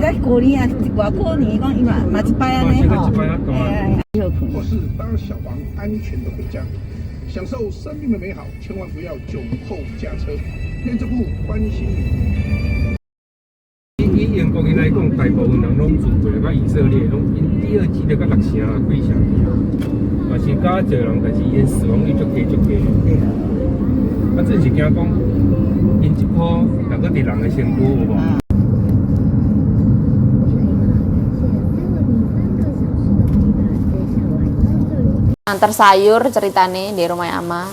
在过年啊，外过年讲伊嘛一摆安尼吼。或是搭小黄安全的回家，享受生命的美好，千万不要酒后驾车。内政部关心你。以英国人来讲，大部分人拢住过，甲以色列拢因第二季的甲6成啊几成，嘛是甲侪人，但是因死亡率足低足低。啊，只是惊讲，因一波若个伫人的身躯有无？ Antar sayur ceritanya di rumah Ama.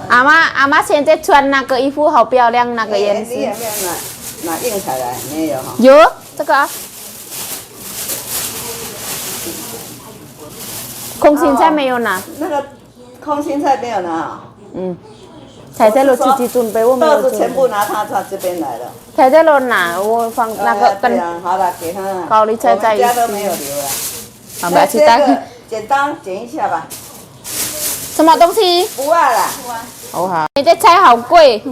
Ama 现在穿那个衣服好漂亮，那个颜色。拿印下来没有哈？有这个啊。空心菜没有拿。那个空心菜没有拿。嗯。才在楼自己准备，我没有。豆子全部拿他这边来了。才在楼拿，我放那个跟。好了，给他。高丽菜在一起。我们家都没有留了。好，不要去带。剪刀剪一下吧。什么东西？不要啦。哦好。你这菜好贵。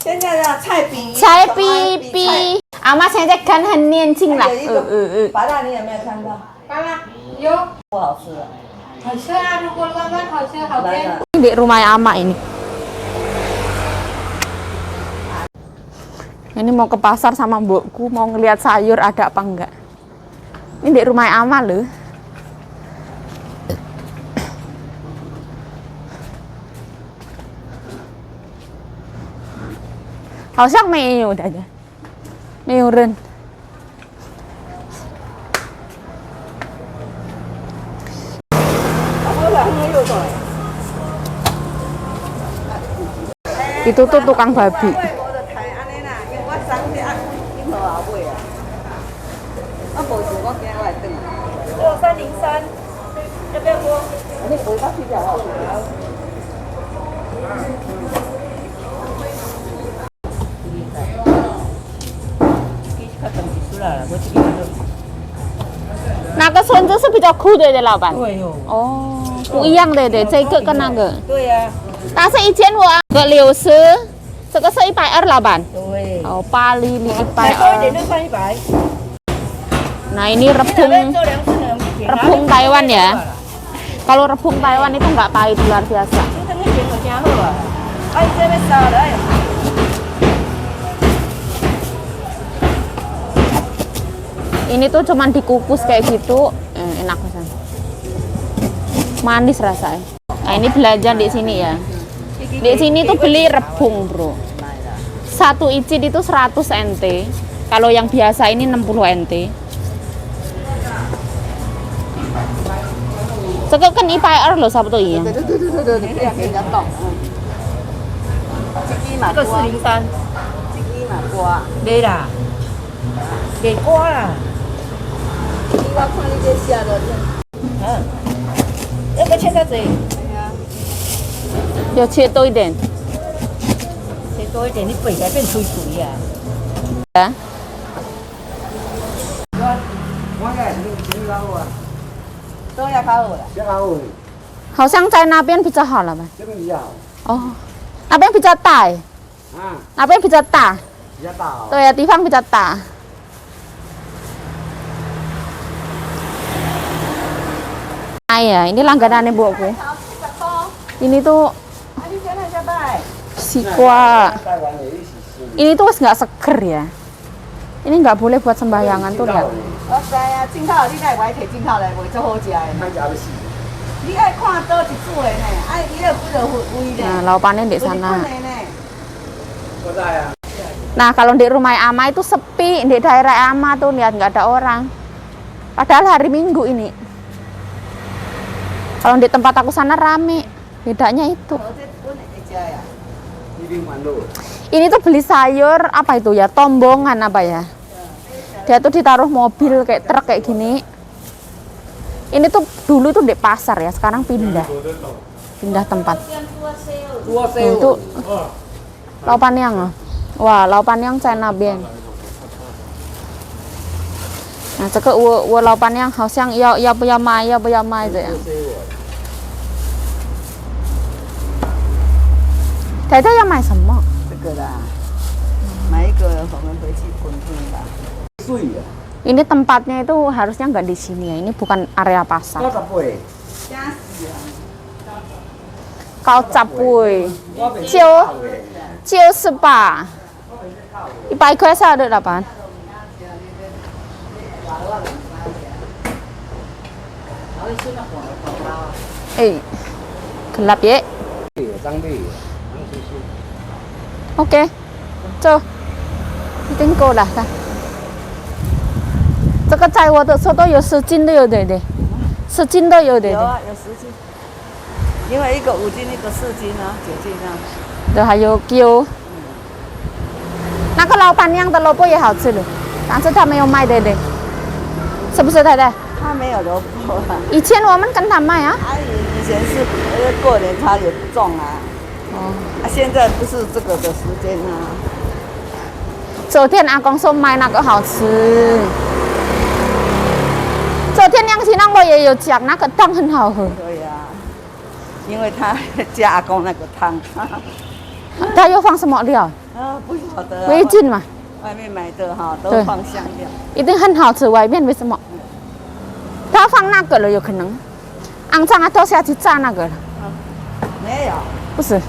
现在的菜比。阿妈现在看很年轻了。芭乐你有没有看到？芭乐有。不好吃了。好吃啊！如果慢慢好吃，好甜。Di rumah Ama ini. Ini mau ke pasar sama mbokku, mau ngeliat sayur ada apa enggak. Ini di rumah Ama loh. Hảo sắc mèo đấy đấy. Mèo rừng. Itu tuh tukang babi. 6303，要不要锅？你回到去就好。那个孙子是比较酷的，老板。对哦。哦，不一样的，这个跟那个。对呀。但是1000个60，这个是120老板。对。哦，巴黎里120。再多一点就算100。 Nah ini rebung Taiwan ya. Kalau rebung Taiwan itu nggak pahit luar biasa. Ini tuh cuman dikukus kayak gitu, enak kan? Manis rasanya. Nah ini belanja di sini ya. Di sini tuh beli rebung bro. Satu icin itu 100 NT. Kalau yang biasa ini 60 NT. 这个跟120了差不多一样。对，你这样给人家动。这个403。这个嘛瓜。没啦。给瓜啦。我看你这下的。要不切到这？要切多一点。切多一点，你背来变脆脆呀。啊？我也是老啊。 都要烤了，要烤了。好像在那边比较好了吧？这边比较好。哦，那边比较大哎。啊。那边比较大。比较大哦。对呀，地方比较大。哎呀, ini langganan ibuku. Ini tuh sikwa. Ini tuh nggak seger ya. Ini nggak boleh buat sembayangan tuh lihat. Nah, laupannya di sana. Nah, kalau di rumah Ama itu sepi, di daerah Ama tuh lihat nggak ada orang. Padahal hari Minggu ini. Kalau di tempat aku sana rame, bedanya itu. Ini tuh beli sayur apa itu ya? Tombongan apa ya? Dia tuh ditaruh mobil kayak truk kayak gini. Ini tuh dulu tuh di pasar ya, sekarang pindah tempat. Itu Laopanyang. Wah, Laopanyang China Bian. Nah, 这个我老板娘好像要不要卖这样。太太要买什么？这个啦。我们回去滚地吧。水啊， Ini tempatnya itu harusnya nggak di sini ya. Ini bukan area pasar. 我十八，假死啊！ Kau capui. 我袂就98. Ipai saya ada berapa? Gelap ya. Oke. Coba. Kita go lah kan. 这个在我的手都有10斤的有对对，10斤都有对对，有啊，有10斤，因为一个5斤，一个4斤啊，9斤啊。对，还有丢。那个老板娘的萝卜也好吃的，但是他没有卖对对，是不是太太？他没有萝卜啊，以前我们跟他卖啊。以前是过年他有种啊，哦。现在不是这个的时间啊。昨天阿公说卖那个好吃。昨天杨新郎我也有讲，那个汤很好喝。对呀、因为他加阿公那个汤。他又放什么料？啊，不晓得、啊。味精嘛。外面买的哈，都对放香料。一定很好吃，外面为什么？他放那个了，有可能。肮脏啊，都下去炸那个了。没有，不是。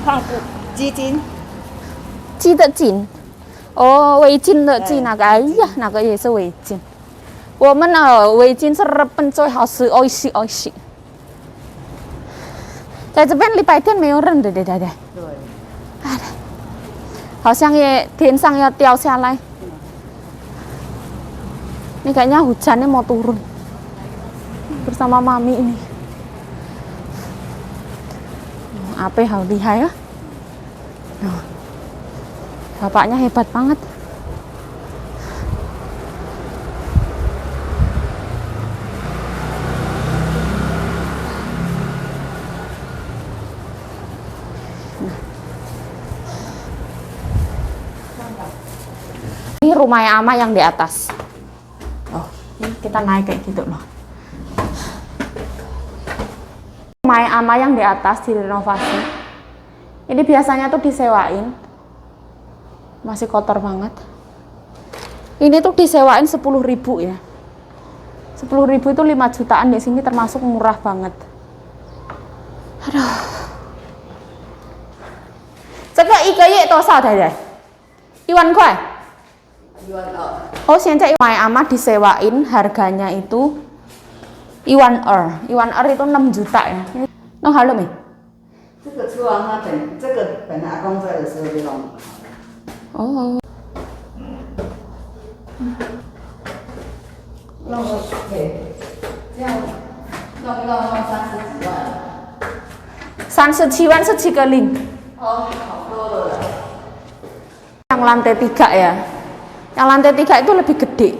放鸡精。鸡的筋。哦，味精的筋那个，哎呀，那个也是味精。我们的味精是日本最好吃，美味しい美味しい。在这边礼拜天没有人的，对对对。对。好像也天上要掉下来。Ini kayaknya hujannya mau turun. Bersama mami ini. Apa hal lihai ya? Bapaknya hebat banget. Ini rumahnya Ama yang di atas. Oh, ini kita naik kayak gitu loh. Rumahnya Ama yang di atas direnovasi. Ini biasanya tuh disewain. Masih kotor banget. Ini tuh disewain 10.000 ya. 10.000 itu 5 jutaan di sini termasuk murah banget. Aduh. 这个1个月多少台台？1万块。Oh, 现在My Ama disewain harganya itu 1万2。1万2itu 6 juta ya. Nó hả lo mày? 这个车啊，这个本来阿公在的时候就弄。哦。弄个对，这样弄30几万。37万是7个零。哦，好多了啦。Yang lantai 3 ya. Yang lantai 3 itu lebih gede.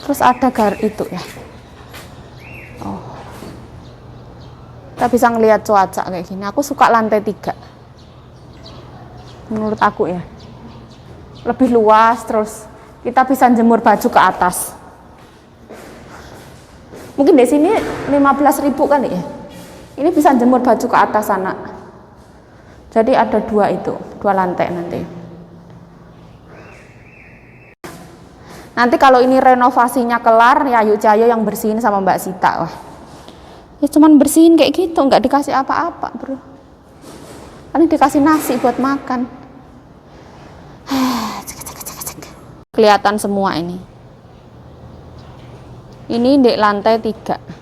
Terus ada itu ya. Oh. Kita bisa ngelihat cuaca kayak gini. Aku suka lantai 3. Menurut aku ya. Lebih luas, terus kita bisa jemur baju ke atas. Mungkin di sini 15.000 kali ya. Ini bisa jemur baju ke atas sana. Jadi ada 2 lantai nanti. Nanti kalau ini renovasinya kelar, ya Ayu Cahyo yang bersihin sama Mbak Sita. Wah. Ya cuman bersihin kayak gitu, nggak dikasih apa-apa, bro. Ini dikasih nasi buat makan. Kelihatan semua ini. Ini di lantai 3.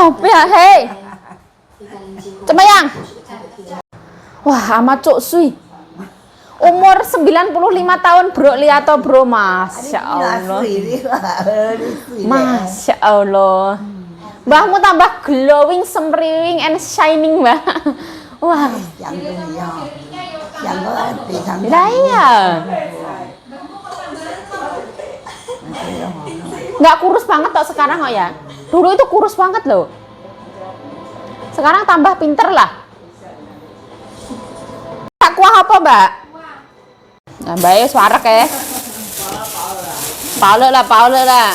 Oh, ya, hei. Coba yang. Wah, amat cuk sui. Umur 95 tahun, bro, lihat toh, bro. Masya Allah. Masya Allah. Mbahmu tambah glowing, semriwing, and shining, Mbak. Wah. Iya. Nggak kurus banget toh sekarang kok ya. Dulu itu kurus banget loh. Sekarang tambah pinter lah. Tak kuah apa, Mbak? Nah, Mbak ya suara kayak. 饱了啦，饱了啦。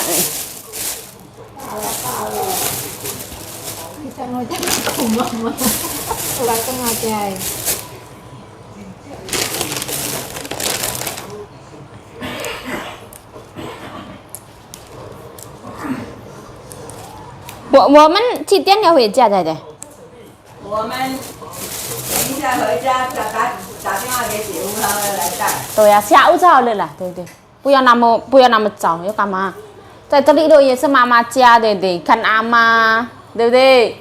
Bisa ngajak aku mama. Ulah ngajak.我们几点要回家，太太？我们等一下回家打电话给姐夫他们来带。对呀、下午就好了啦，对对，不要那么早，要干嘛？在这里头也是妈妈家，对不对？看阿妈，对不对？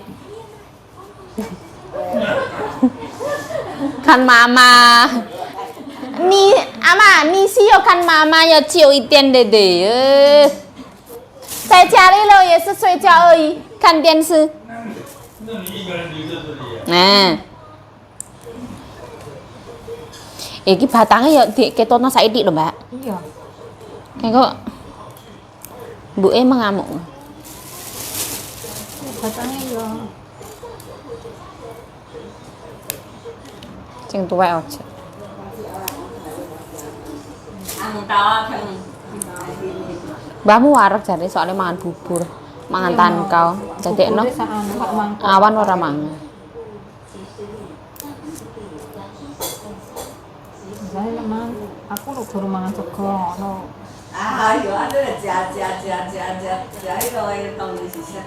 看妈妈，你阿妈，你是要看妈妈要久一点的对。在家里头也是睡觉而已，看电视。那你一个人留在这里？嗯。Iki batangnya ya diketono saiki lho, Mbak. Iya. Kayak mbuke mengamuk. Batangnya ya. Sing tuwek aja. Mbahmu wareg jare soalnya mangan bubur, mangan tankau. Dadekno awan ora mangan. Saya memang aku lu baru mangan sego ngono. Ayo, ada ja itu yang tahu di sini.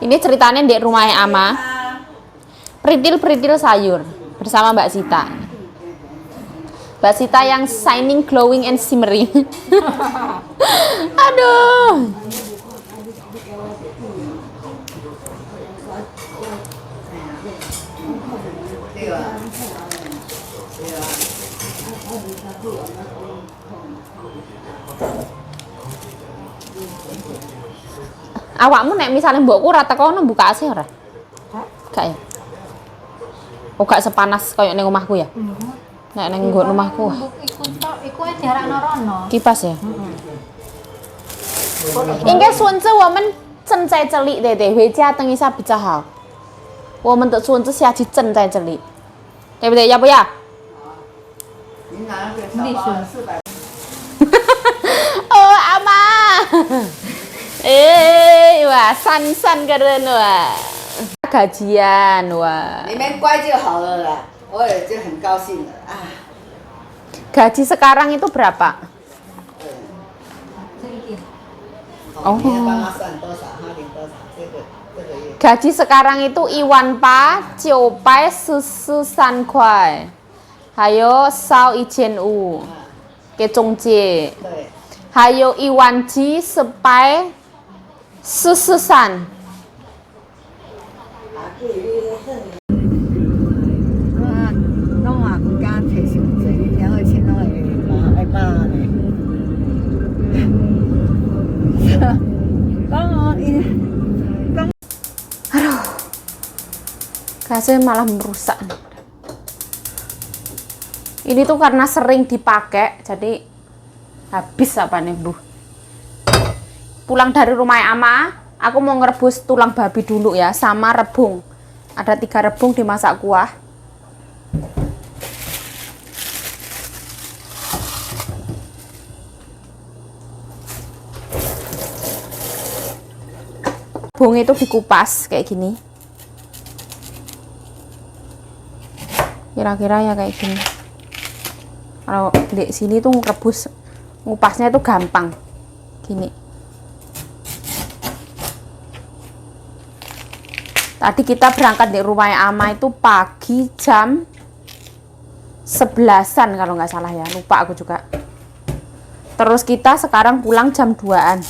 Ini ceritanya di rumahnya Ama. Peritil sayur bersama Mbak Sita. Mbak Sita yang shining, glowing, and shimmering. Aduh. Awakmu nek misalnya mbokku ora teko ono buka AC ora? Gak ya? Oh gak sepanas koyo ning omahku ya? Nek ning nggon omahku. Iku jarak norono. Kipas ya? 应该孙子我们正在这里，对对，回家等一下比较好。我们的孙子下去正在这里，对不对？要不要？您拿个小包400。 Oh, Ama. Wah, san keren wah. Gajian wah. 你们乖就好了啦，我也就很高兴了啊。 Gaji sekarang itu berapa? Oh. 你要帮他算多少，他领多少，这个月。 Gaji sekarang itu Iwan Pa, Chiu Pai, Susu San Kuai. Hayo Sao Ichen U. Ke Zhong Jie. 对。 Hayo Iwan Ji, Sepai, Susu San. Nó mà cũng ca thể sự dễ đi theo trên nó lại ba này. Aduh, gasnya malah merusak. Ini tuh karena sering dipakai, jadi habis apa nih Bu? Pulang dari rumah Ama, aku mau ngerebus tulang babi dulu ya, sama rebung. Ada 3 rebung dimasak kuah. Rebung itu dikupas kayak gini. Kira-kira ya kayak gini. Kalau di sini tuh rebus ngupasnya itu gampang. Gini. Tadi kita berangkat dari rumahnya Ama itu pagi jam 11-an kalau nggak salah ya. Lupa aku juga. Terus kita sekarang pulang jam 2-an.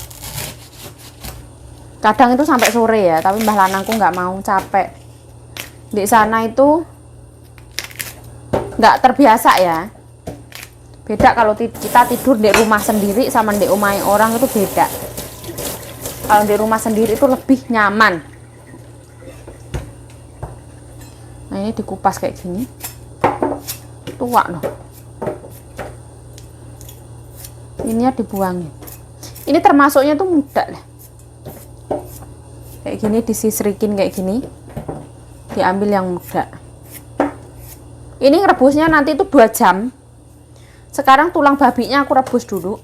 Kadang itu sampai sore ya, tapi Mbah Lanangku nggak mau, capek. Di sana itu nggak terbiasa ya. Beda kalau kita tidur di rumah sendiri sama di rumah orang itu beda. Kalau di rumah sendiri itu lebih nyaman. Nah ini dikupas kayak gini. Tua loh. Ini ya dibuangin. Ini termasuknya tuh muda lah. Kayak gini disisrikin kayak gini. Diambil yang muda. Ini rebusnya nanti itu 2 jam. Sekarang tulang babinya aku rebus dulu.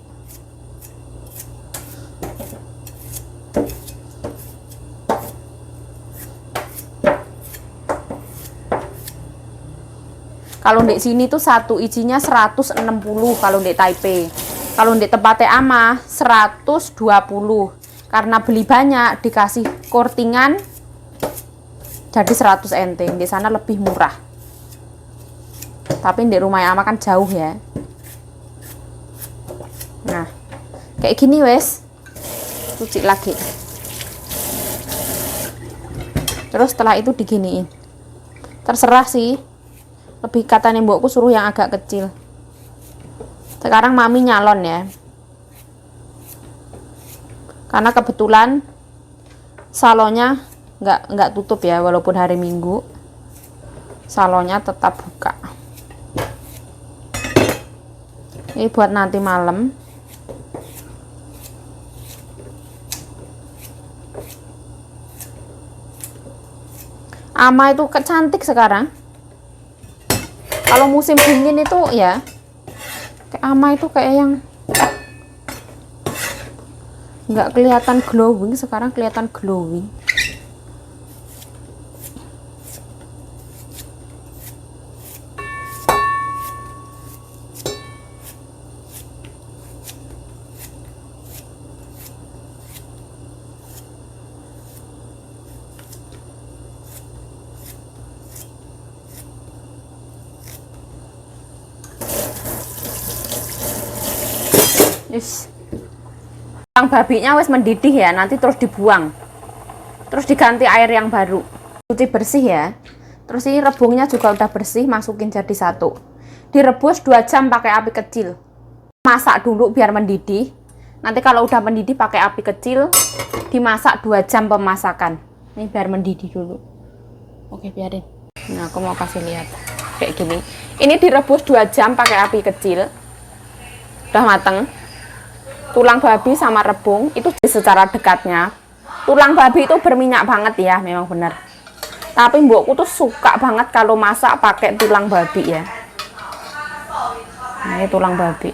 Kalau di sini tuh satu ijinya 160 kalau di Taipei. Kalau di tempatnya Ama 120. Karena beli banyak dikasih kortingan jadi 100 NT. Di sana lebih murah. Tapi di rumah Ama kan jauh ya. Nah, kayak gini wes. Cuci lagi. Terus setelah itu diginiin. Terserah sih. Lebih katanya mbokku suruh yang agak kecil. Sekarang mami nyalon ya. Karena kebetulan salonnya nggak tutup ya, walaupun hari Minggu. Salonnya tetap buka. Ini buat nanti malam. Ama itu cantik sekarang. Kalau musim dingin itu ya kayak Ama itu kayak yang nggak kelihatan glowing, sekarang kelihatan glowing. Tulang babinya wes mendidih ya, nanti terus dibuang, terus diganti air yang baru, cuci bersih ya. Terus ini rebungnya juga udah bersih, masukin jadi satu, direbus 2 jam pakai api kecil. Masak dulu biar mendidih, nanti kalau udah mendidih pakai api kecil, dimasak 2 jam pemasakan. Ini biar mendidih dulu. Oke, biarin. Nah, aku mau kasih lihat kayak gini. Ini direbus 2 jam pakai api kecil, udah mateng. Tulang babi sama rebung itu secara dekatnya. Tulang babi itu berminyak banget ya, memang benar. Tapi mbokku tuh suka banget kalau masak pakai tulang babi ya. Nah, ini tulang babi.